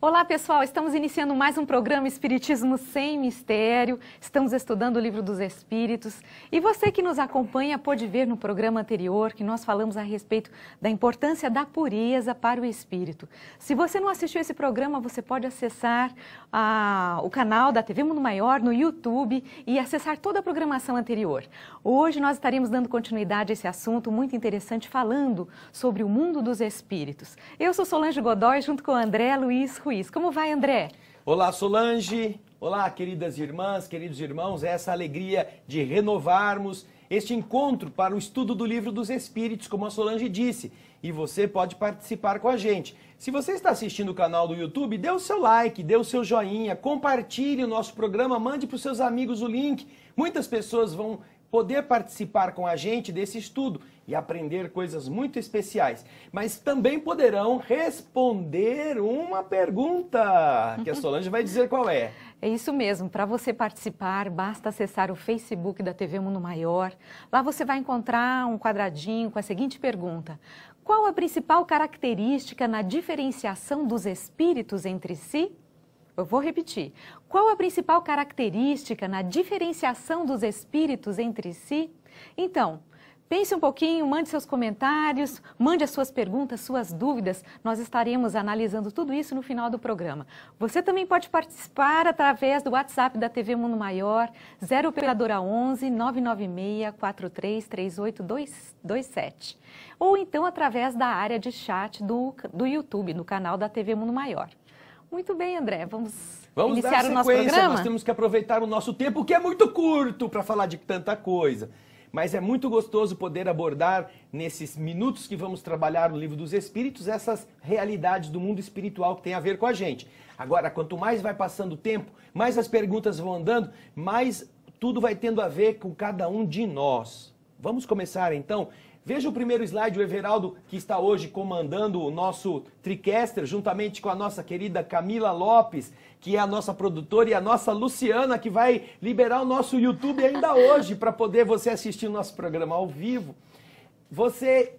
Olá pessoal, estamos iniciando mais um programa Espiritismo Sem Mistério, estamos estudando o Livro dos Espíritos e você que nos acompanha pôde ver no programa anterior que nós falamos a respeito da importância da pureza para o espírito. Se você não assistiu esse programa, você pode acessar o canal da TV Mundo Maior no YouTube e acessar toda a programação anterior. Hoje nós estaremos dando continuidade a esse assunto muito interessante falando sobre o mundo dos espíritos. Eu sou Solange Godoy junto com o André Luiz Ruiz. Como vai, André? Olá, Solange. Olá, queridas irmãs, queridos irmãos. Essa alegria de renovarmos este encontro para o estudo do Livro dos Espíritos, como a Solange disse. E você pode participar com a gente. Se você está assistindo o canal do YouTube, dê o seu like, dê o seu joinha, compartilhe o nosso programa, mande para os seus amigos o link. Muitas pessoas vão poder participar com a gente desse estudo e aprender coisas muito especiais. Mas também poderão responder uma pergunta, que a Solange vai dizer qual é. É isso mesmo, para você participar, basta acessar o Facebook da TV Mundo Maior. Lá você vai encontrar um quadradinho com a seguinte pergunta: qual a principal característica na diferenciação dos espíritos entre si? Eu vou repetir. Qual a principal característica na diferenciação dos espíritos entre si? Então, pense um pouquinho, mande seus comentários, mande as suas perguntas, suas dúvidas. Nós estaremos analisando tudo isso no final do programa. Você também pode participar através do WhatsApp da TV Mundo Maior, 0 Operadora 11 996 433827. Ou então através da área de chat do YouTube, no canal da TV Mundo Maior. Muito bem, André, vamos iniciar o nosso programa? Nós temos que aproveitar o nosso tempo, que é muito curto para falar de tanta coisa. Mas é muito gostoso poder abordar, nesses minutos que vamos trabalhar no Livro dos Espíritos, essas realidades do mundo espiritual que tem a ver com a gente. Agora, quanto mais vai passando o tempo, mais as perguntas vão andando, mais tudo vai tendo a ver com cada um de nós. Vamos começar, então? Veja o primeiro slide, o Everaldo, que está hoje comandando o nosso TriCaster, juntamente com a nossa querida Camila Lopes, que é a nossa produtora, e a nossa Luciana, que vai liberar o nosso YouTube ainda hoje, para poder você assistir o nosso programa ao vivo. Você,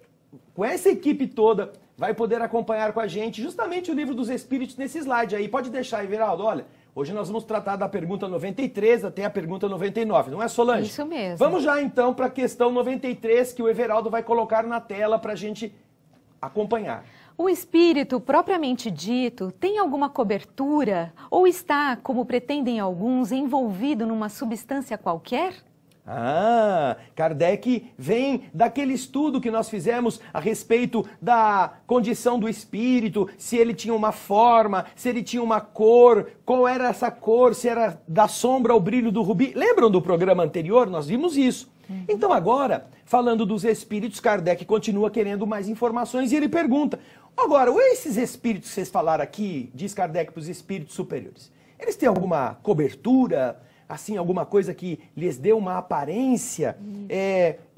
com essa equipe toda, vai poder acompanhar com a gente justamente o Livro dos Espíritos nesse slide aí. Pode deixar, Everaldo, olha. Hoje nós vamos tratar da pergunta 93 até a pergunta 99, não é, Solange? Isso mesmo. Vamos já então para a questão 93, que o Everaldo vai colocar na tela para a gente acompanhar. O espírito, propriamente dito, tem alguma cobertura ou está, como pretendem alguns, envolvido numa substância qualquer? Kardec vem daquele estudo que nós fizemos a respeito da condição do espírito, se ele tinha uma forma, se ele tinha uma cor, qual era essa cor, se era da sombra ao brilho do rubi. Lembram do programa anterior? Nós vimos isso. Então agora, falando dos espíritos, Kardec continua querendo mais informações e ele pergunta: agora, esses espíritos que vocês falaram aqui, diz Kardec para os espíritos superiores, eles têm alguma cobertura? Assim, alguma coisa que lhes dê uma aparência,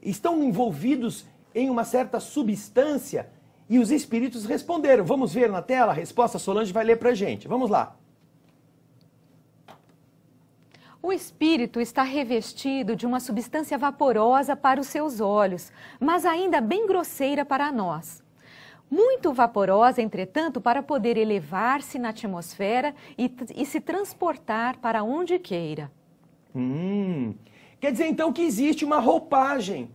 estão envolvidos em uma certa substância? E os espíritos responderam. Vamos ver na tela a resposta, Solange vai ler para a gente. Vamos lá. O espírito está revestido de uma substância vaporosa para os seus olhos, mas ainda bem grosseira para nós. Muito vaporosa, entretanto, para poder elevar-se na atmosfera e se transportar para onde queira. Quer dizer, então, que existe uma roupagem.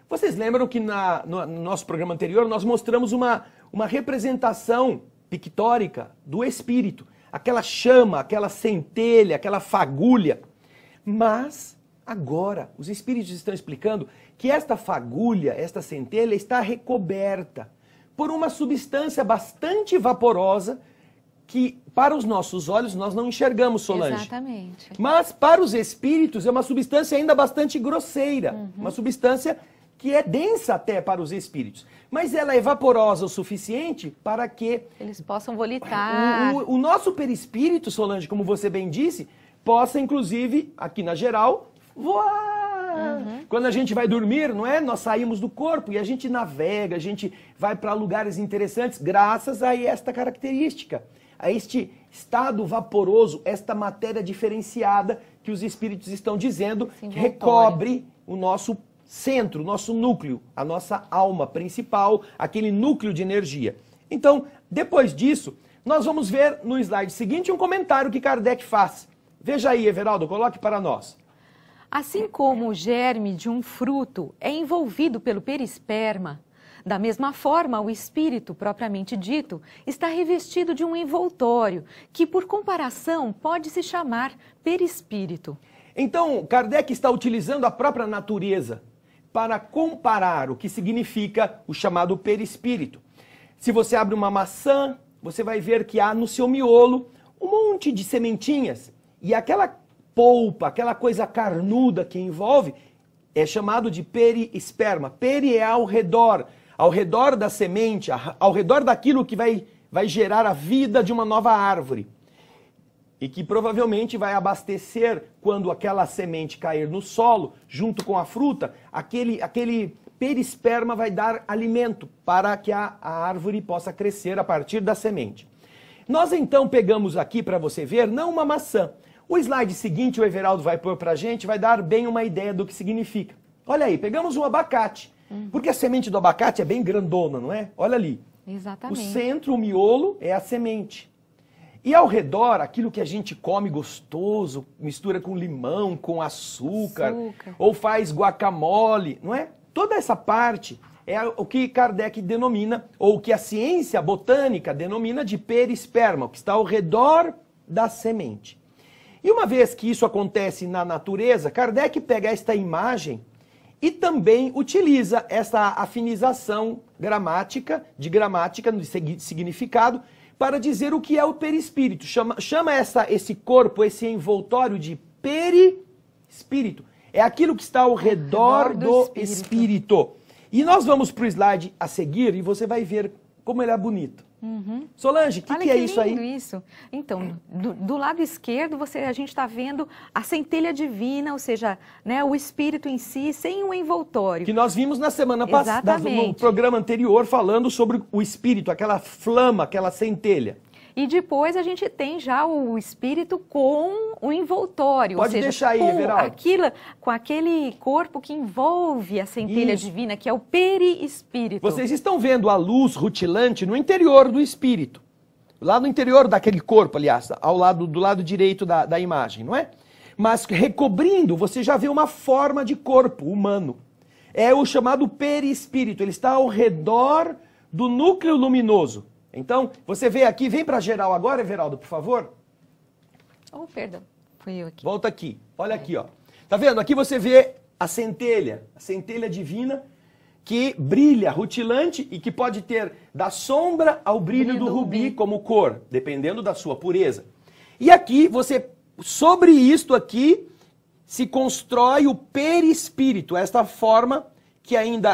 Vocês lembram que no nosso programa anterior nós mostramos uma representação pictórica do espírito. Aquela chama, aquela centelha, aquela fagulha. Mas, agora, os espíritos estão explicando que esta fagulha, esta centelha, está recoberta por uma substância bastante vaporosa que, para os nossos olhos, nós não enxergamos, Solange. Exatamente. Mas, para os espíritos, é uma substância ainda bastante grosseira. Uma substância que é densa até para os espíritos. Mas ela é vaporosa o suficiente para que eles possam volitar. O nosso perispírito, Solange, como você bem disse, possa, inclusive, aqui na geral, voar. Quando a gente vai dormir, não é? Nós saímos do corpo e a gente navega, a gente vai para lugares interessantes graças a esta característica, a este estado vaporoso, esta matéria diferenciada que os espíritos estão dizendo, que recobre o nosso centro, nosso núcleo, a nossa alma principal, aquele núcleo de energia. Então, depois disso, nós vamos ver no slide seguinte um comentário que Kardec faz. Veja aí, Everaldo, coloque para nós. Assim como o germe de um fruto é envolvido pelo perisperma, da mesma forma, o espírito, propriamente dito, está revestido de um envoltório, que, por comparação, pode se chamar perispírito. Então, Kardec está utilizando a própria natureza para comparar o que significa o chamado perispírito. Se você abre uma maçã, você vai ver que há no seu miolo um monte de sementinhas. E aquela polpa, aquela coisa carnuda que envolve, é chamado de periesperma. Peri é ao redor da semente, ao redor daquilo que vai gerar a vida de uma nova árvore. E que provavelmente vai abastecer, quando aquela semente cair no solo, junto com a fruta, aquele perisperma vai dar alimento para que a árvore possa crescer a partir da semente. Nós então pegamos aqui para você ver, não uma maçã. O slide seguinte, o Everaldo vai pôr para a gente, vai dar bem uma ideia do que significa. Olha aí, pegamos um abacate, porque a semente do abacate é bem grandona, não é? Olha ali. Exatamente. O centro, o miolo, é a semente. E ao redor, aquilo que a gente come gostoso, mistura com limão, com açúcar, ou faz guacamole, não é? Toda essa parte é o que Kardec denomina, ou o que a ciência botânica denomina de perisperma, que está ao redor da semente. E uma vez que isso acontece na natureza, Kardec pega esta imagem e também utiliza essa afinização gramática, de significado, para dizer o que é o perispírito. Chama esse corpo, esse envoltório de perispírito. É aquilo que está ao redor do espírito. E nós vamos para o slide a seguir e você vai ver como ele é bonito. Solange, o que é isso aí? Isso. Então, do lado esquerdo, a gente está vendo a centelha divina, ou seja, né, o espírito em si, sem o envoltório. Que nós vimos na semana passada, no programa anterior, falando sobre o espírito, aquela flama, aquela centelha. E depois a gente tem já o espírito com o envoltório. Pode deixar aí, Everaldo. Com aquele corpo que envolve a centelha divina, que é o perispírito. Vocês estão vendo a luz rutilante no interior do espírito. Lá no interior daquele corpo, aliás, do lado direito da imagem, não é? Mas recobrindo, você já vê uma forma de corpo humano. É o chamado perispírito. Ele está ao redor do núcleo luminoso. Então, você vê aqui, vem para geral agora, Everaldo, por favor. Oh, perdão, fui eu aqui. Volta aqui, olha aqui, ó. Tá vendo? Aqui você vê a centelha divina que brilha, rutilante e que pode ter da sombra ao brilho do rubi como cor, dependendo da sua pureza. E aqui sobre isto aqui, se constrói o perispírito, esta forma que ainda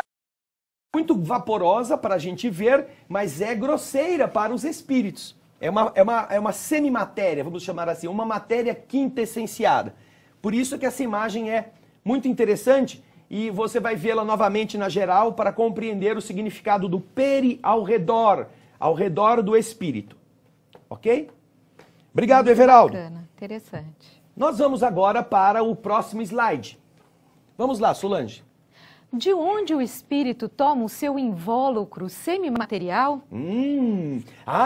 muito vaporosa para a gente ver, mas é grosseira para os espíritos. É uma semimatéria, vamos chamar assim, uma matéria quintessenciada. Por isso que essa imagem é muito interessante e você vai vê-la novamente na geral para compreender o significado do peri ao redor do espírito. Ok? Obrigado, Everaldo. Bacana, interessante. Nós vamos agora para o próximo slide. Vamos lá, Solange. De onde o espírito toma o seu invólucro semimaterial?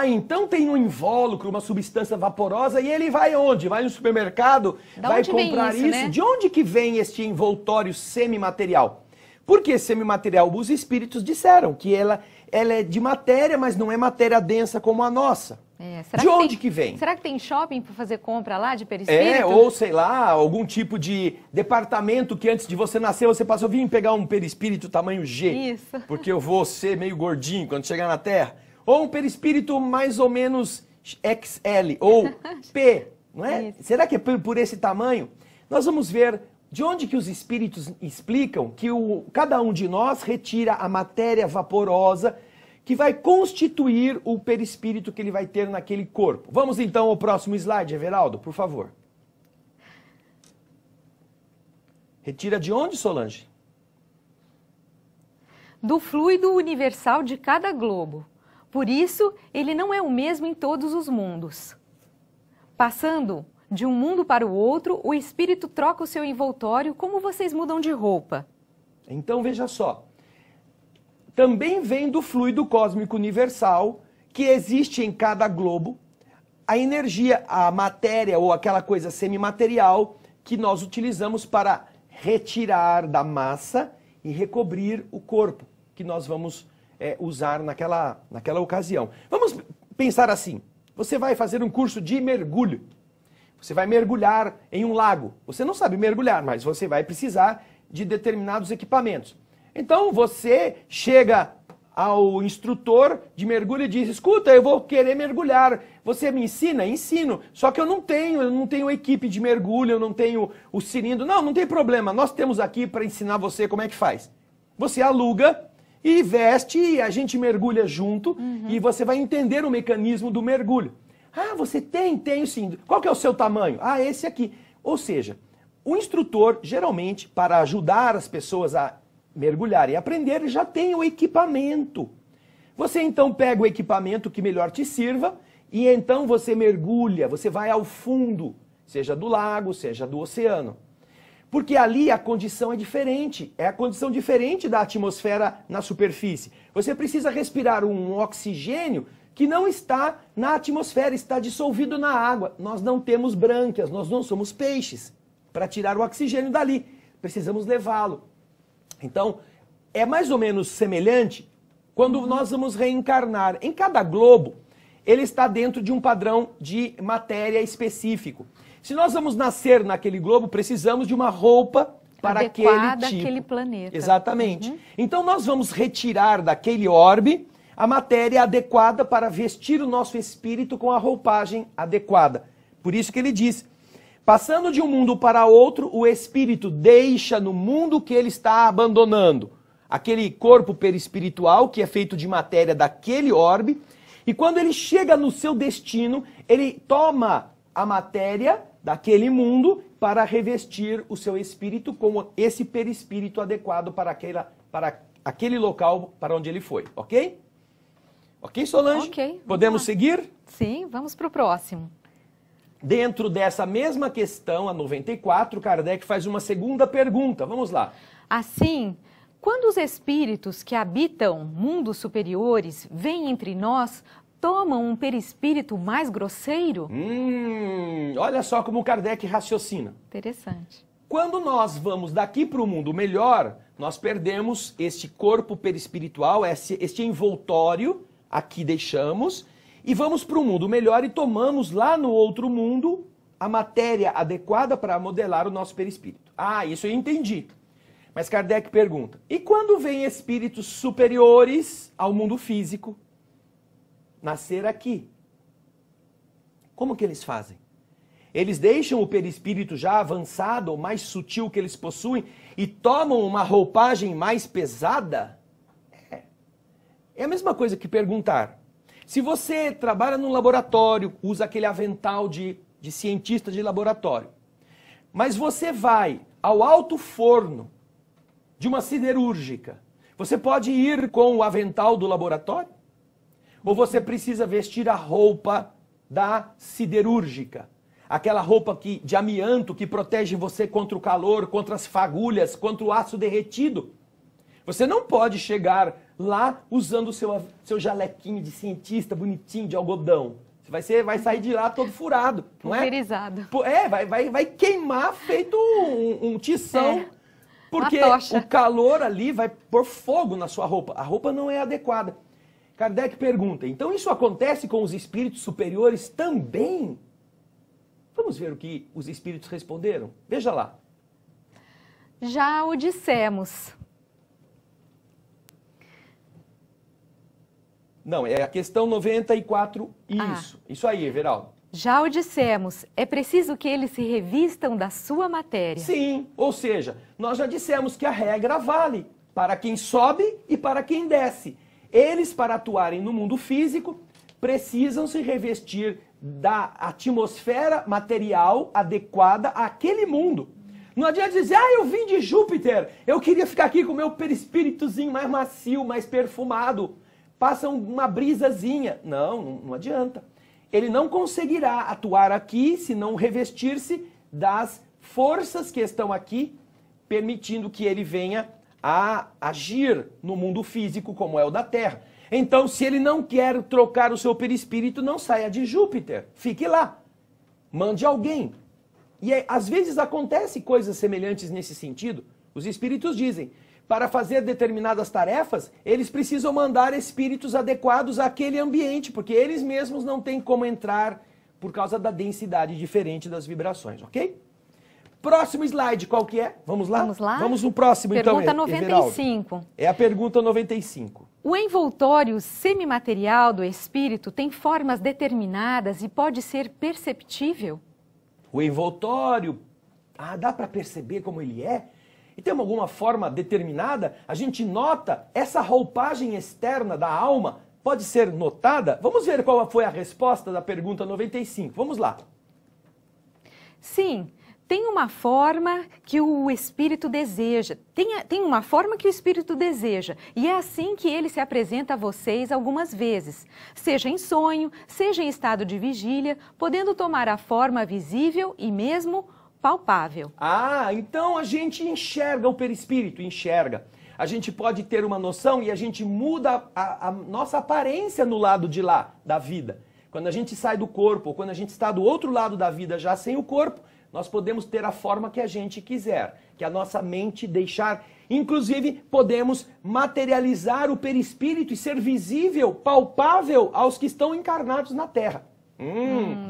Então tem um invólucro, uma substância vaporosa, e ele vai onde? Vai no supermercado, vai comprar isso? Né? De onde que vem este envoltório semimaterial? Por que semimaterial? Os espíritos disseram que ela é de matéria, mas não é matéria densa como a nossa. De onde que vem? Será que tem shopping para fazer compra lá de perispírito? Ou sei lá, algum tipo de departamento que antes de você nascer você passou, vim pegar um perispírito tamanho G. Isso. Porque eu vou ser meio gordinho quando chegar na Terra. Ou um perispírito mais ou menos XL ou P, não é? Isso. Será que é por esse tamanho? Nós vamos ver de onde que os espíritos explicam que cada um de nós retira a matéria vaporosa que vai constituir o perispírito que ele vai ter naquele corpo. Vamos então ao próximo slide, Everaldo, por favor. Retira de onde, Solange? Do fluido universal de cada globo. Por isso, ele não é o mesmo em todos os mundos. Passando de um mundo para o outro, o espírito troca o seu envoltório como vocês mudam de roupa. Então veja só, também vem do fluido cósmico universal que existe em cada globo, a energia, a matéria ou aquela coisa semimaterial que nós utilizamos para retirar da massa e recobrir o corpo, que nós vamos usar naquela ocasião. Vamos pensar assim, você vai fazer um curso de mergulho, você vai mergulhar em um lago, você não sabe mergulhar, mas você vai precisar de determinados equipamentos. Então você chega ao instrutor de mergulho e diz, escuta, eu vou querer mergulhar, você me ensina? Ensino, só que eu não tenho equipe de mergulho, eu não tenho o cilindro. Não tem problema, nós temos aqui para ensinar você como é que faz. Você aluga e veste e a gente mergulha junto e você vai entender o mecanismo do mergulho. Ah, você tem? Tenho sim. Qual que é o seu tamanho? Ah, esse aqui. Ou seja, o instrutor, geralmente, para ajudar as pessoas a mergulhar e aprender, ele já tem o equipamento. Você então pega o equipamento que melhor te sirva e então você mergulha, você vai ao fundo, seja do lago, seja do oceano. Porque ali a condição é diferente, é a condição diferente da atmosfera na superfície. Você precisa respirar um oxigênio que não está na atmosfera, está dissolvido na água. Nós não temos brânquias, nós não somos peixes. Para tirar o oxigênio dali, precisamos levá-lo. Então, é mais ou menos semelhante quando nós vamos reencarnar. Em cada globo, ele está dentro de um padrão de matéria específico. Se nós vamos nascer naquele globo, precisamos de uma roupa para adequada aquele tipo. àquele planeta. Exatamente. Então nós vamos retirar daquele orbe a matéria adequada para vestir o nosso espírito com a roupagem adequada. Por isso que ele diz, passando de um mundo para outro, o espírito deixa no mundo que ele está abandonando aquele corpo perispiritual que é feito de matéria daquele orbe, e quando ele chega no seu destino, ele toma a matéria daquele mundo para revestir o seu espírito com esse perispírito adequado para aquele local para onde ele foi, ok? Ok, Solange? Ok. Podemos seguir? Sim, vamos para o próximo. Dentro dessa mesma questão, a 94, Kardec faz uma segunda pergunta. Vamos lá. Assim, quando os espíritos que habitam mundos superiores vêm entre nós, tomam um perispírito mais grosseiro? Olha só como Kardec raciocina. Interessante. Quando nós vamos daqui para o mundo melhor, nós perdemos este corpo perispiritual, este envoltório, aqui deixamos, e vamos para o mundo melhor e tomamos lá no outro mundo a matéria adequada para modelar o nosso perispírito. Ah, isso eu entendi. Mas Kardec pergunta, e quando vêm espíritos superiores ao mundo físico nascer aqui? Como que eles fazem? Eles deixam o perispírito já avançado, ou mais sutil que eles possuem, e tomam uma roupagem mais pesada? É a mesma coisa que perguntar. Se você trabalha num laboratório, usa aquele avental de cientista de laboratório, mas você vai ao alto forno de uma siderúrgica, você pode ir com o avental do laboratório? Ou você precisa vestir a roupa da siderúrgica? Aquela roupa de amianto que protege você contra o calor, contra as fagulhas, contra o aço derretido. Você não pode chegar lá usando o seu jalequinho de cientista bonitinho de algodão. Você vai sair de lá todo furado, não é? Pulverizado. Vai queimar feito um tição, porque tocha. o calor ali vai pôr fogo na sua roupa. A roupa não é adequada. Kardec pergunta, então isso acontece com os espíritos superiores também? Vamos ver o que os espíritos responderam? Veja lá. Já o dissemos. Não, é a questão 94, isso. Isso aí, Everaldo. Já o dissemos, é preciso que eles se revistam da sua matéria. Sim, ou seja, nós já dissemos que a regra vale para quem sobe e para quem desce. Eles, para atuarem no mundo físico, precisam se revestir da atmosfera material adequada àquele mundo. Não adianta dizer, eu vim de Júpiter, eu queria ficar aqui com o meu perispíritozinho mais macio, mais perfumado. Passa uma brisazinha. Não adianta. Ele não conseguirá atuar aqui se não revestir-se das forças que estão aqui, permitindo que ele venha a agir no mundo físico como é o da Terra. Então, se ele não quer trocar o seu perispírito, não saia de Júpiter. Fique lá. Mande alguém. E às vezes acontecem coisas semelhantes nesse sentido. Os espíritos dizem, para fazer determinadas tarefas, eles precisam mandar espíritos adequados àquele ambiente, porque eles mesmos não têm como entrar por causa da densidade diferente das vibrações, ok? Próximo slide, qual que é? Vamos lá? Vamos lá? Vamos no próximo, pergunta então, Everaldo. 95. É a pergunta 95. O envoltório semimaterial do espírito tem formas determinadas e pode ser perceptível? O envoltório, dá para perceber como ele é? E tem alguma forma determinada? A gente nota essa roupagem externa da alma pode ser notada? Vamos ver qual foi a resposta da pergunta 95. Vamos lá. Sim, tem uma forma que o espírito deseja. Tem uma forma que o espírito deseja. E é assim que ele se apresenta a vocês algumas vezes. Seja em sonho, seja em estado de vigília, podendo tomar a forma visível e mesmo palpável. Então a gente enxerga o perispírito, enxerga. A gente pode ter uma noção e a gente muda a nossa aparência no lado de lá da vida. Quando a gente sai do corpo, ou quando a gente está do outro lado da vida já sem o corpo, nós podemos ter a forma que a gente quiser, que a nossa mente deixar. Inclusive, podemos materializar o perispírito e ser visível, palpável aos que estão encarnados na Terra.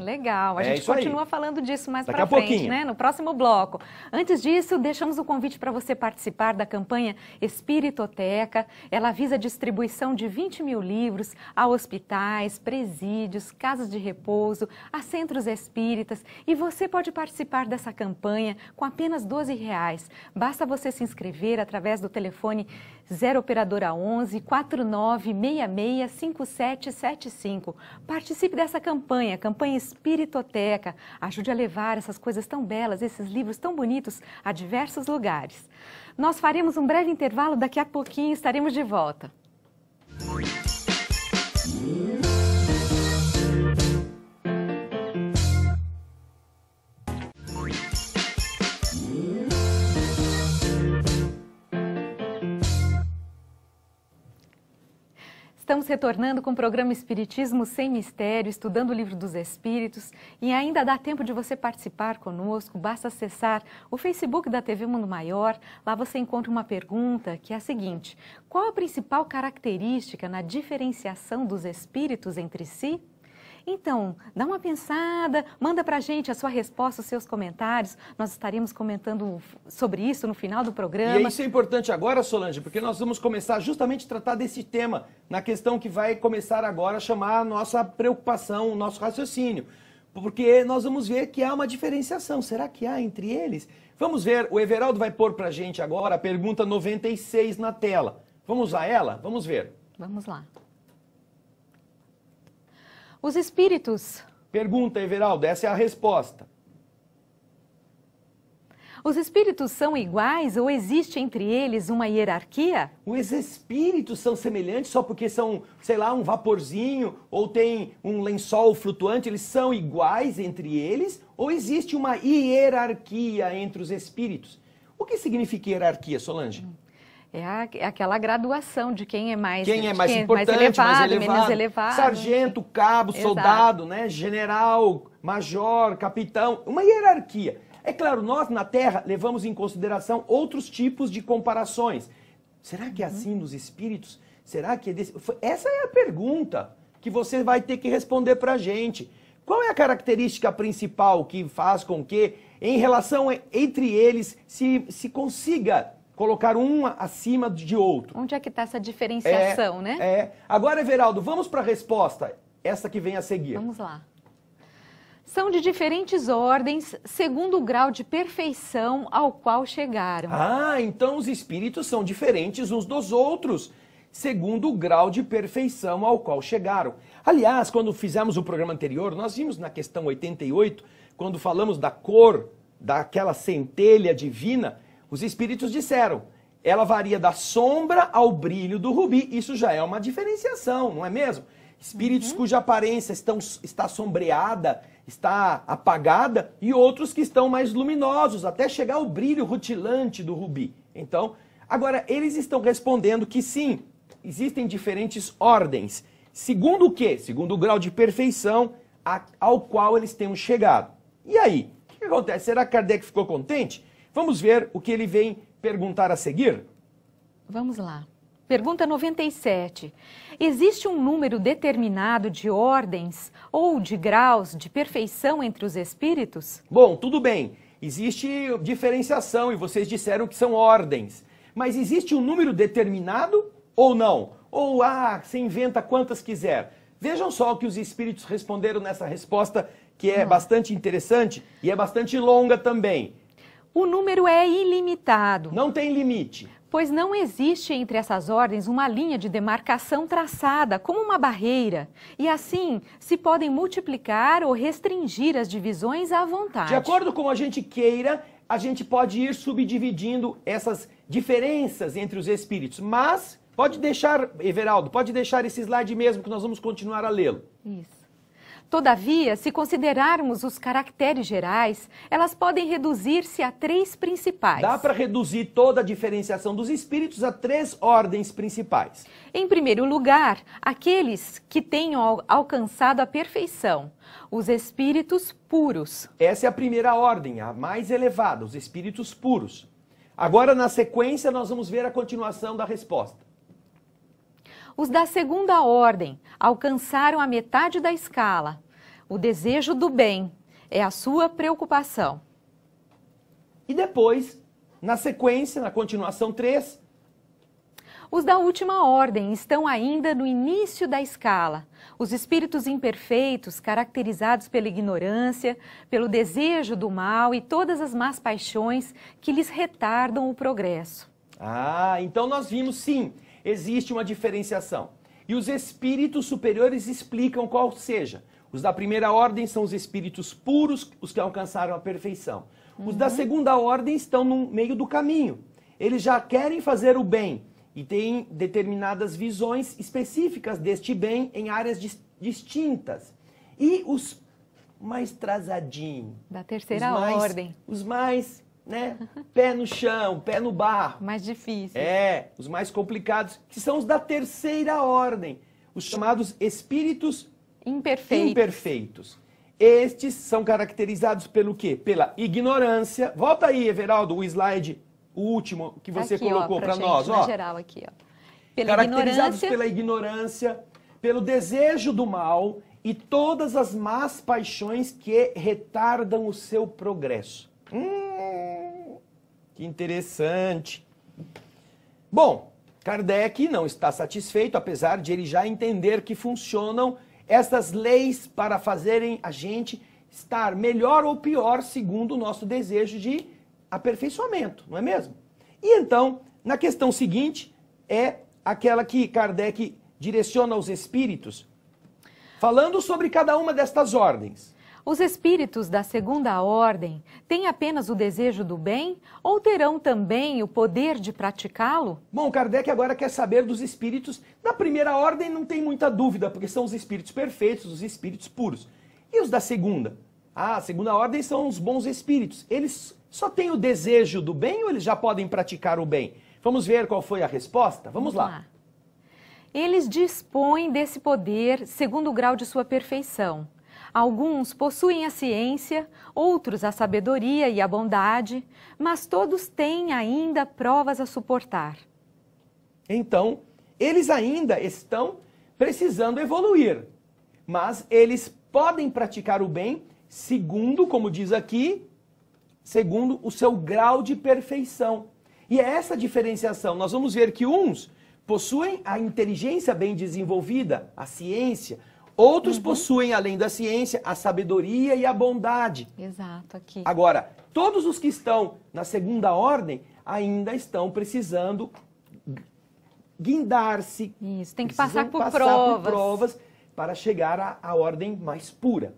Legal. A gente continua falando disso mais Daqui a frente, pouquinho, né? No próximo bloco. Antes disso, deixamos o convite para você participar da campanha Espiritoteca. Ela visa a distribuição de 20 mil livros a hospitais, presídios, casas de repouso, a centros espíritas. E você pode participar dessa campanha com apenas R$12. Basta você se inscrever através do telefone 0 operadora 11 4966 5775. Participe dessa campanha Espiritoteca. Ajude a levar essas coisas tão belas, esses livros tão bonitos a diversos lugares. Nós faremos um breve intervalo, daqui a pouquinho estaremos de volta. Estamos retornando com o programa Espiritismo Sem Mistério, estudando o Livro dos Espíritos, e ainda dá tempo de você participar conosco, basta acessar o Facebook da TV Mundo Maior. Lá você encontra uma pergunta que é a seguinte: qual a principal característica na diferenciação dos espíritos entre si? Então, dá uma pensada, manda pra gente a sua resposta, os seus comentários. Nós estaremos comentando sobre isso no final do programa. E isso é importante agora, Solange, porque nós vamos começar justamente a tratar desse tema, na questão que vai começar agora a chamar a nossa preocupação, o nosso raciocínio. Porque nós vamos ver que há uma diferenciação. Será que há entre eles? Vamos ver, o Everaldo vai pôr pra gente agora a pergunta 96 na tela. Vamos a ela? Vamos ver. Vamos lá. Os espíritos... Pergunta, Everaldo, essa é a resposta. Os espíritos são iguais ou existe entre eles uma hierarquia? Os espíritos são semelhantes só porque são, sei lá, um vaporzinho ou tem um lençol flutuante, eles são iguais entre eles? Ou existe uma hierarquia entre os espíritos? O que significa hierarquia, Solange? É aquela graduação de quem é mais, importante, mais elevado, menos elevado. Sargento, cabo, soldado, né? General, major, capitão. Uma hierarquia. É claro, nós na Terra levamos em consideração outros tipos de comparações. Será que é assim nos espíritos? Será que é desse... Essa é a pergunta que você vai ter que responder pra gente. Qual é a característica principal que faz com que, em relação entre eles, se consiga colocar um acima de outro? Onde é que está essa diferenciação, né? Agora, Everaldo, vamos para a resposta. Essa que vem a seguir. Vamos lá. São de diferentes ordens, segundo o grau de perfeição ao qual chegaram. Então os espíritos são diferentes uns dos outros, segundo o grau de perfeição ao qual chegaram. Aliás, quando fizemos o programa anterior, nós vimos na questão 88, quando falamos da cor daquela centelha divina, os espíritos disseram, ela varia da sombra ao brilho do rubi. Isso já é uma diferenciação, não é mesmo? Espíritos cuja aparência está sombreada, está apagada, e outros que estão mais luminosos, até chegar ao brilho rutilante do rubi. Então, Agora, eles estão respondendo que sim, existem diferentes ordens. Segundo o quê? Segundo o grau de perfeição ao qual eles tenham chegado. E aí? O que acontece? Será que Kardec ficou contente? Vamos ver o que ele vem perguntar a seguir? Vamos lá. Pergunta 97. Existe um número determinado de ordens ou de graus de perfeição entre os espíritos? Bom, tudo bem. Existe diferenciação e vocês disseram que são ordens. Mas existe um número determinado ou não? Ou, você inventa quantas quiser. Vejam só o que os espíritos responderam nessa resposta, que é bastante interessante e é bastante longa também. O número é ilimitado. Não tem limite. Pois não existe entre essas ordens uma linha de demarcação traçada, como uma barreira. E assim, se podem multiplicar ou restringir as divisões à vontade. De acordo com a gente queira, a gente pode ir subdividindo essas diferenças entre os espíritos. Mas, pode deixar, Everaldo, pode deixar esse slide mesmo que nós vamos continuar a lê-lo. Isso. Todavia, se considerarmos os caracteres gerais, elas podem reduzir-se a 3 principais. Dá para reduzir toda a diferenciação dos espíritos a 3 ordens principais. Em primeiro lugar, aqueles que tenham alcançado a perfeição, os espíritos puros. Essa é a primeira ordem, a mais elevada, os espíritos puros. Agora, na sequência, nós vamos ver a continuação da resposta. Os da segunda ordem alcançaram a metade da escala. O desejo do bem é a sua preocupação. E depois, na sequência, na continuação 3... Os da última ordem estão ainda no início da escala. Os espíritos imperfeitos, caracterizados pela ignorância, pelo desejo do mal e todas as más paixões que lhes retardam o progresso. Então nós vimos sim. Existe uma diferenciação. E os espíritos superiores explicam qual seja. Os da primeira ordem são os espíritos puros, os que alcançaram a perfeição. Os da segunda ordem estão no meio do caminho. Eles já querem fazer o bem e têm determinadas visões específicas deste bem em áreas distintas. E os mais atrasadinhos. Da terceira ordem. Os mais... pé no chão, pé no barro. Mais difíceis. Os mais complicados, que são os da terceira ordem, os chamados espíritos imperfeitos. Estes são caracterizados pelo quê? Pela ignorância. Volta aí, Everaldo, o slide, o último que você colocou para nós. Geral aqui, Caracterizados pela ignorância, pelo desejo do mal e todas as más paixões que retardam o seu progresso. Que interessante. Bom, Kardec não está satisfeito, apesar de ele já entender que funcionam essas leis para fazerem a gente estar melhor ou pior segundo o nosso desejo de aperfeiçoamento, não é mesmo? E então, na questão seguinte, é aquela que Kardec direciona aos espíritos, falando sobre cada uma destas ordens. Os espíritos da segunda ordem têm apenas o desejo do bem ou terão também o poder de praticá-lo? Bom, Kardec agora quer saber dos espíritos da primeira ordem, não tem muita dúvida, porque são os espíritos perfeitos, os espíritos puros. E os da segunda? A segunda ordem são os bons espíritos. Eles só têm o desejo do bem ou eles já podem praticar o bem? Vamos ver qual foi a resposta? Vamos lá. Eles dispõem desse poder segundo o grau de sua perfeição. Alguns possuem a ciência, outros a sabedoria e a bondade, mas todos têm ainda provas a suportar. Então, eles ainda estão precisando evoluir, mas eles podem praticar o bem segundo, como diz aqui, segundo o seu grau de perfeição. E é essa diferenciação. Nós vamos ver que uns possuem a inteligência bem desenvolvida, a ciência. Outros possuem, além da ciência, a sabedoria e a bondade. Exato, aqui. Agora, todos os que estão na segunda ordem ainda estão precisando guindar-se. Isso, tem que passar por provas para chegar à ordem mais pura.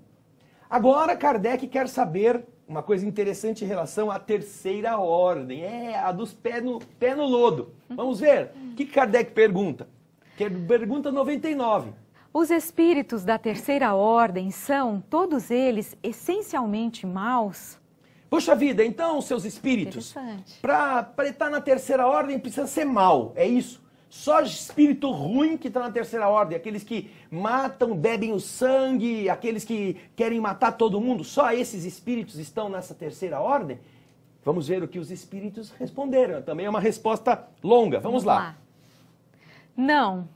Agora, Kardec quer saber uma coisa interessante em relação à terceira ordem. A dos pé no lodo. Vamos ver? O que Kardec pergunta? Pergunta 99. Os espíritos da terceira ordem são, todos eles, essencialmente maus? Poxa vida, então, seus espíritos, para estar na terceira ordem precisa ser mal, é isso? Só espírito ruim que está na terceira ordem, aqueles que matam, bebem o sangue, aqueles que querem matar todo mundo, só esses espíritos estão nessa terceira ordem? Vamos ver o que os espíritos responderam. Também é uma resposta longa. Vamos lá. Não.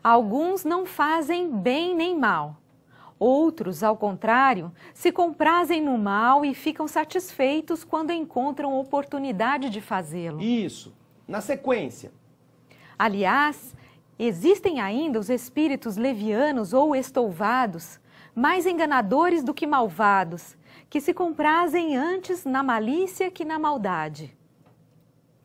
Alguns não fazem bem nem mal. Outros, ao contrário, se comprazem no mal e ficam satisfeitos quando encontram oportunidade de fazê-lo. Isso. Na sequência. Aliás, existem ainda os espíritos levianos ou estouvados, mais enganadores do que malvados, que se comprazem antes na malícia que na maldade.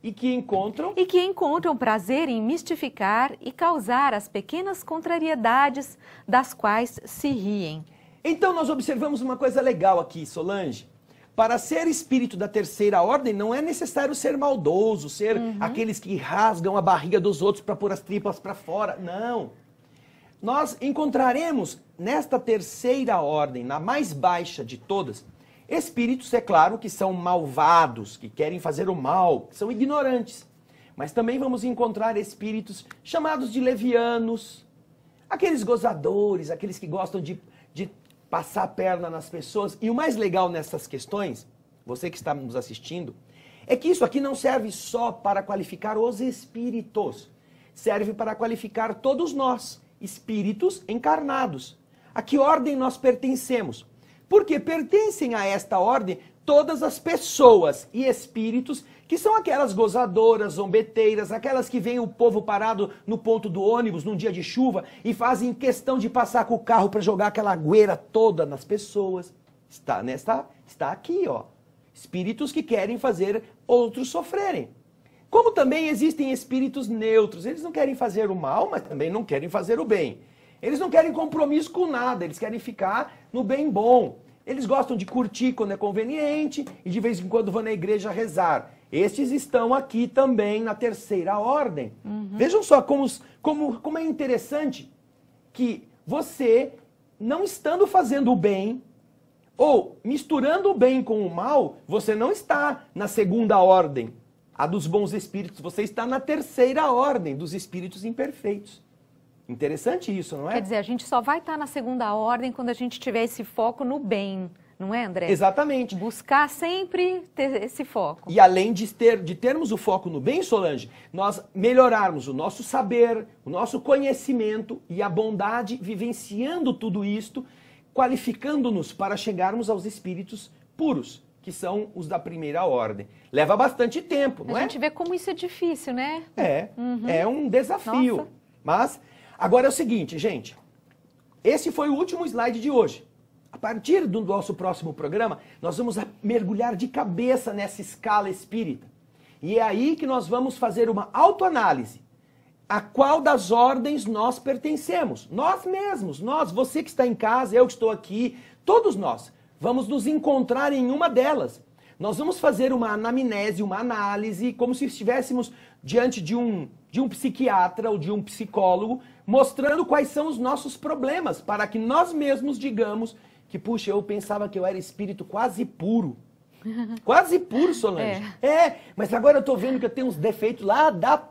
E que encontram? E que encontram prazer em mistificar e causar as pequenas contrariedades das quais se riem. Então nós observamos uma coisa legal aqui, Solange. Para ser espírito da terceira ordem, não é necessário ser maldoso, ser aqueles que rasgam a barriga dos outros para pôr as tripas para fora. Não. Nós encontraremos nesta terceira ordem, na mais baixa de todas, espíritos, é claro, que são malvados, que querem fazer o mal, que são ignorantes. Mas também vamos encontrar espíritos chamados de levianos, aqueles gozadores, aqueles que gostam de passar a perna nas pessoas. E o mais legal nessas questões, você que está nos assistindo, é que isso aqui não serve só para qualificar os espíritos, serve para qualificar todos nós, espíritos encarnados. A que ordem nós pertencemos? Porque pertencem a esta ordem todas as pessoas e espíritos que são aquelas gozadoras, zombeteiras, aquelas que veem o povo parado no ponto do ônibus num dia de chuva e fazem questão de passar com o carro para jogar aquela agueira toda nas pessoas. Está aqui, ó. Espíritos que querem fazer outros sofrerem. Como também existem espíritos neutros. Eles não querem fazer o mal, mas também não querem fazer o bem. Eles não querem compromisso com nada, eles querem ficar no bem bom. Eles gostam de curtir quando é conveniente e de vez em quando vão na igreja rezar. Estes estão aqui também na terceira ordem. Vejam só como é interessante que você, não estando fazendo o bem, ou misturando o bem com o mal, você não está na segunda ordem, a dos bons espíritos, você está na terceira ordem dos espíritos imperfeitos. Interessante isso, não é? Quer dizer, a gente só vai estar na segunda ordem quando a gente tiver esse foco no bem, não é, André? Exatamente. Buscar sempre ter esse foco. E além de termos o foco no bem, Solange, nós melhorarmos o nosso saber, o nosso conhecimento e a bondade, vivenciando tudo isto, qualificando-nos para chegarmos aos espíritos puros, que são os da primeira ordem. Leva bastante tempo, não é? A gente vê como isso é difícil, né? É um desafio. Nossa. Mas, agora é o seguinte, gente. Esse foi o último slide de hoje. A partir do nosso próximo programa, nós vamos mergulhar de cabeça nessa escala espírita. E é aí que nós vamos fazer uma autoanálise. A qual das ordens nós pertencemos? Nós mesmos, você que está em casa, eu que estou aqui, todos nós. Vamos nos encontrar em uma delas. Nós vamos fazer uma anamnese, uma análise, como se estivéssemos diante de um psiquiatra ou de um psicólogo, mostrando quais são os nossos problemas, para que nós mesmos digamos que, puxa, eu pensava que eu era espírito quase puro. Quase puro, Solange. Mas agora eu estou vendo que eu tenho uns defeitos lá da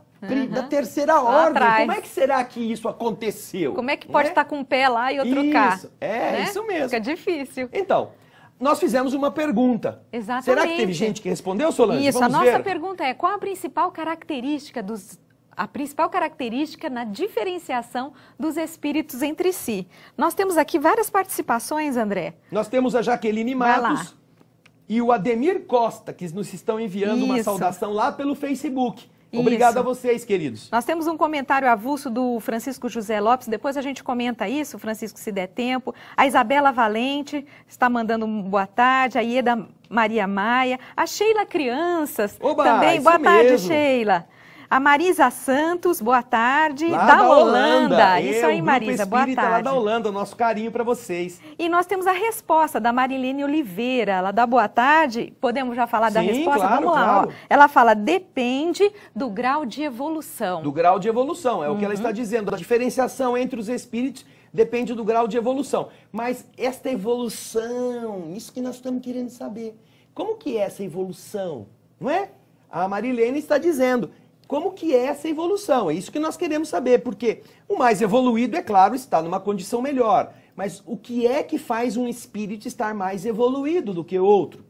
terceira ordem. Atrás. Como é que será que isso aconteceu? Como é que pode estar com um pé lá e outro cá? Isso mesmo. Fica difícil. Então, nós fizemos uma pergunta. Exatamente. Será que teve gente que respondeu, Solange? Isso, Vamos a nossa ver. pergunta é: qual a principal característica na diferenciação dos espíritos entre si? Nós temos aqui várias participações, André. Nós temos a Jaqueline Matos e o Ademir Costa, que nos estão enviando uma saudação lá pelo Facebook. Obrigado a vocês, queridos. Nós temos um comentário avulso do Francisco José Lopes, depois a gente comenta isso, Francisco, se der tempo. A Isabela Valente está mandando um boa tarde, a Ieda Maria Maia, a Sheila Crianças também, boa tarde, Sheila. A Marisa Santos, boa tarde, lá da Holanda. Isso aí, Marisa, boa tarde. Lá da Holanda, nosso carinho para vocês. E nós temos a resposta da Marilene Oliveira, ela dá boa tarde. Podemos já falar da resposta? Claro, vamos lá. claro. Ó. Ela fala, depende do grau de evolução. Do grau de evolução, é o que ela está dizendo. A diferenciação entre os espíritos depende do grau de evolução. Mas esta evolução, isso que nós estamos querendo saber. como que é essa evolução? Não é? A Marilene está dizendo, como que é essa evolução? É isso que nós queremos saber, porque o mais evoluído, é claro, está numa condição melhor. Mas o que é que faz um espírito estar mais evoluído do que outro?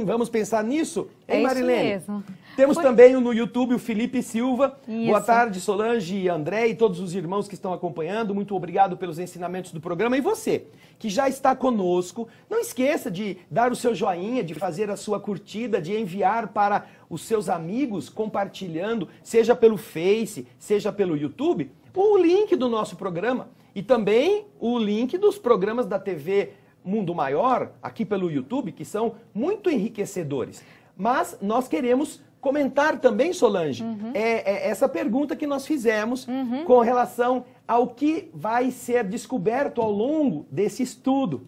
Vamos pensar nisso? Hein, Marilene? Isso mesmo. Temos também no YouTube o Felipe Silva. Isso. Boa tarde, Solange e André e todos os irmãos que estão acompanhando. Muito obrigado pelos ensinamentos do programa. E você, que já está conosco, não esqueça de dar o seu joinha, de fazer a sua curtida, de enviar para os seus amigos, compartilhando, seja pelo Face, seja pelo YouTube, o link do nosso programa. E também o link dos programas da TV Mundo Maior, aqui pelo YouTube, que são muito enriquecedores. Mas nós queremos comentar também, Solange, essa pergunta que nós fizemos com relação ao que vai ser descoberto ao longo desse estudo.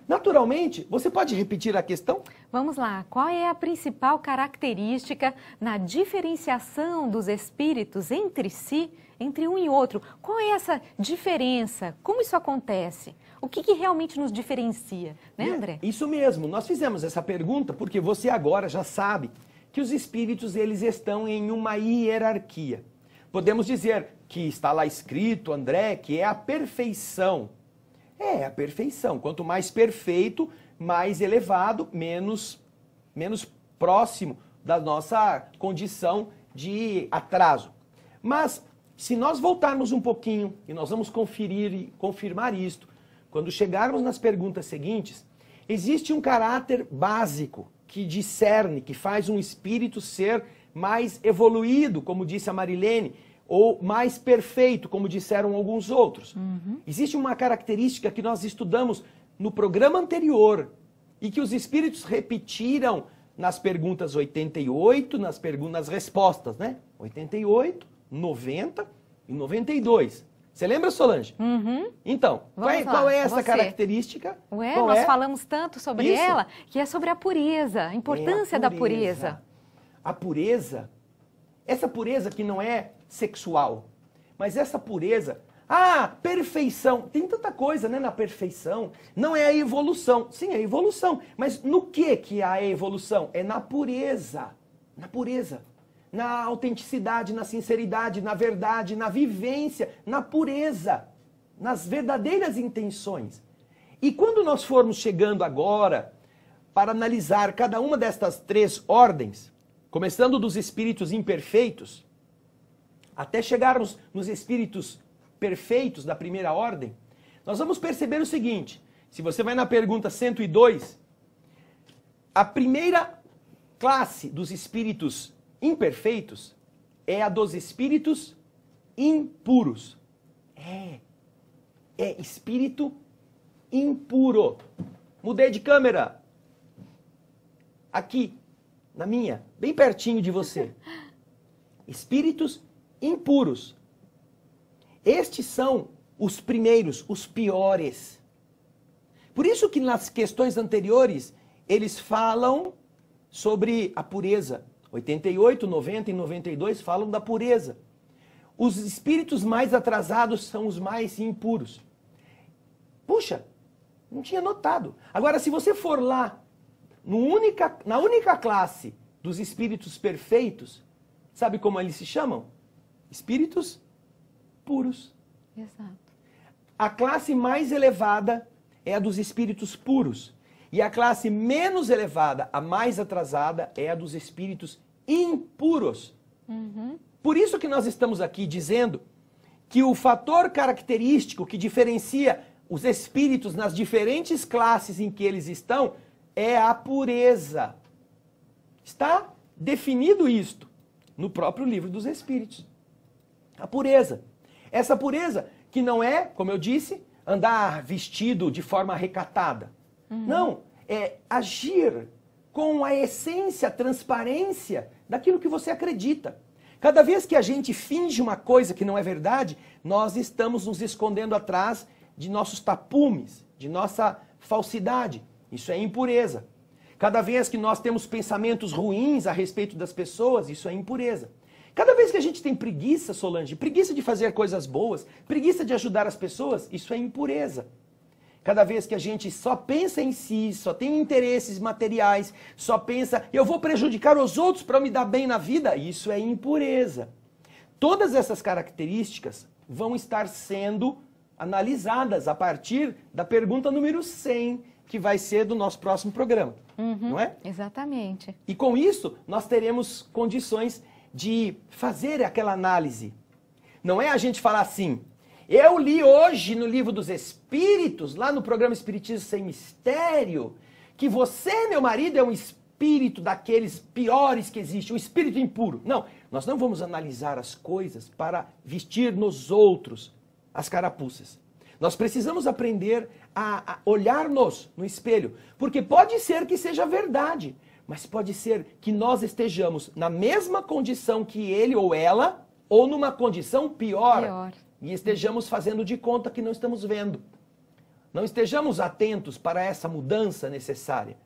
Naturalmente, você pode repetir a questão? Vamos lá. Qual é a principal característica na diferenciação dos espíritos entre si, entre um e outro? Qual é essa diferença? Como isso acontece? O que realmente nos diferencia, né, André? Isso mesmo. Nós fizemos essa pergunta porque você agora já sabe que os espíritos eles estão em uma hierarquia. Podemos dizer que está lá escrito, André, que é a perfeição. É a perfeição. Quanto mais perfeito, mais elevado, menos próximo da nossa condição de atraso. Mas, se nós voltarmos um pouquinho, e nós vamos conferir e confirmar isto, quando chegarmos nas perguntas seguintes, existe um caráter básico que discerne, que faz um espírito ser mais evoluído, como disse a Marilene, ou mais perfeito, como disseram alguns outros. Existe uma característica que nós estudamos no programa anterior e que os espíritos repetiram nas perguntas 88, nas respostas, né? 88, 90 e 92. Você lembra, Solange? Então, qual é essa característica? Nós falamos tanto sobre ela, que é sobre a pureza, a importância da pureza. A pureza, essa pureza que não é sexual, mas essa pureza, perfeição, tem tanta coisa, né, na perfeição, não é a evolução, sim, é a evolução, mas no que há a evolução? É na pureza, na autenticidade, na sinceridade, na verdade, na vivência, na pureza, nas verdadeiras intenções. E quando nós formos chegando agora para analisar cada uma destas três ordens, começando dos espíritos imperfeitos, até chegarmos nos espíritos perfeitos da primeira ordem, nós vamos perceber o seguinte, se você vai na pergunta 102, a primeira classe dos espíritos imperfeitos é a dos espíritos impuros. É espírito impuro. Mudei de câmera. Aqui, na minha, bem pertinho de você. Espíritos impuros. Estes são os primeiros, os piores. Por isso que nas questões anteriores, eles falam sobre a pureza. 88, 90 e 92 falam da pureza. Os espíritos mais atrasados são os mais impuros. Puxa, não tinha notado. Agora, se você for lá, na única classe dos espíritos perfeitos, sabe como eles se chamam? Espíritos puros. Exato. A classe mais elevada é a dos espíritos puros. E a classe menos elevada, a mais atrasada, é a dos espíritos impuros. Por isso que nós estamos aqui dizendo que o fator característico que diferencia os espíritos nas diferentes classes em que eles estão é a pureza. Está definido isto no próprio livro dos Espíritos. A pureza. Essa pureza que não é, como eu disse, andar vestido de forma recatada. Não, é agir com a essência, a transparência daquilo que você acredita. Cada vez que a gente finge uma coisa que não é verdade, nós estamos nos escondendo atrás de nossos tapumes, de nossa falsidade. Isso é impureza. Cada vez que nós temos pensamentos ruins a respeito das pessoas, isso é impureza. Cada vez que a gente tem preguiça, Solange, preguiça de fazer coisas boas, preguiça de ajudar as pessoas, isso é impureza. cada vez que a gente só pensa em si, só tem interesses materiais, só pensa, eu vou prejudicar os outros para me dar bem na vida, isso é impureza. Todas essas características vão estar sendo analisadas a partir da pergunta número 100, que vai ser do nosso próximo programa, não é? Exatamente. E com isso, nós teremos condições de fazer aquela análise. Não é a gente falar assim, eu li hoje no Livro dos Espíritos, lá no programa Espiritismo Sem Mistério, que você, meu marido, é um espírito daqueles piores que existe, um espírito impuro. Não, nós não vamos analisar as coisas para vestir nos outros as carapuças. Nós precisamos aprender a olhar-nos no espelho, porque pode ser que seja verdade, mas pode ser que nós estejamos na mesma condição que ele ou ela, ou numa condição pior. E estejamos fazendo de conta que não estamos vendo. Não estejamos atentos para essa mudança necessária.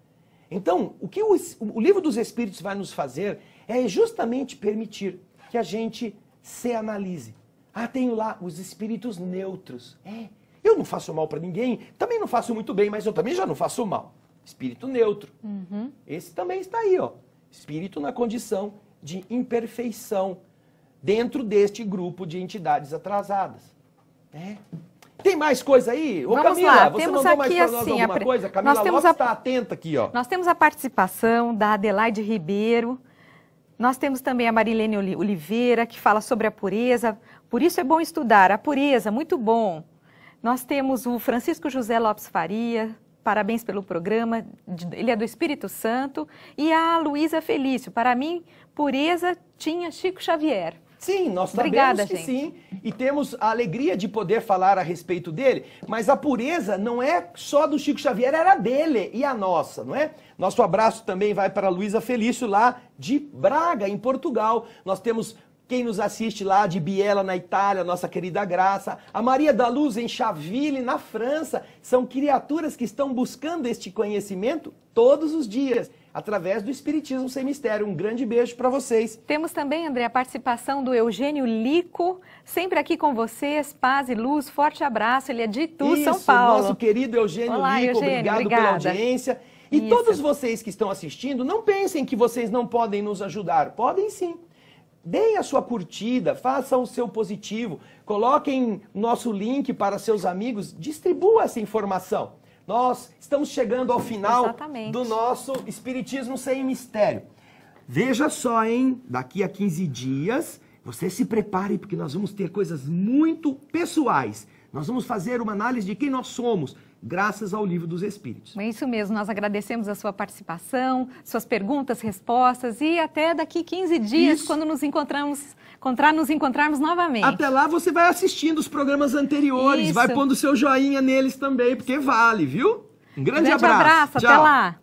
Então, o que o Livro dos Espíritos vai nos fazer é justamente permitir que a gente se analise. Ah, tenho lá os espíritos neutros. Eu não faço mal para ninguém, também não faço muito bem, mas eu também já não faço mal. Espírito neutro. Esse também está aí, ó. Espírito na condição de imperfeição, dentro deste grupo de entidades atrasadas. Tem mais coisa aí? Ô, Vamos Camila, lá. você Temos mandou aqui mais para nós assim, alguma coisa? Camila Lopes está atenta aqui, ó. Nós temos a participação da Adelaide Ribeiro, nós temos também a Marilene Oliveira, que fala sobre a pureza, por isso é bom estudar, a pureza, muito bom. Nós temos o Francisco José Lopes Faria, parabéns pelo programa, ele é do Espírito Santo, e a Luísa Felício, para mim, pureza tinha Chico Xavier. Sim, nós sabemos Obrigada, que gente. sim, e temos a alegria de poder falar a respeito dele, mas a pureza não é só do Chico Xavier, era dele e a nossa, não é? Nosso abraço também vai para a Luísa Felício, lá de Braga, em Portugal. Nós temos quem nos assiste lá de Biella, na Itália, nossa querida Graça. A Maria da Luz, em Chaville, na França. São criaturas que estão buscando este conhecimento todos os dias, através do Espiritismo Sem Mistério. Um grande beijo para vocês. Temos também, André, a participação do Eugênio Lico, sempre aqui com vocês, paz e luz, forte abraço, ele é de Itu, São Paulo. Nosso querido Eugênio Olá, Lico, Eugênio, obrigada pela audiência. E todos vocês que estão assistindo, não pensem que vocês não podem nos ajudar. Podem sim. Deem a sua curtida, façam o seu positivo, coloquem nosso link para seus amigos, distribua essa informação. Nós estamos chegando ao final do nosso Espiritismo Sem Mistério. Veja só, hein? Daqui a 15 dias, você se prepare, porque nós vamos ter coisas muito pessoais. Nós vamos fazer uma análise de quem nós somos, graças ao Livro dos Espíritos. É isso mesmo, nós agradecemos a sua participação, suas perguntas, respostas, e até daqui 15 dias, quando nos encontrarmos novamente. Até lá você vai assistindo os programas anteriores, vai pondo seu joinha neles também, porque vale, viu? Um grande abraço. Até lá.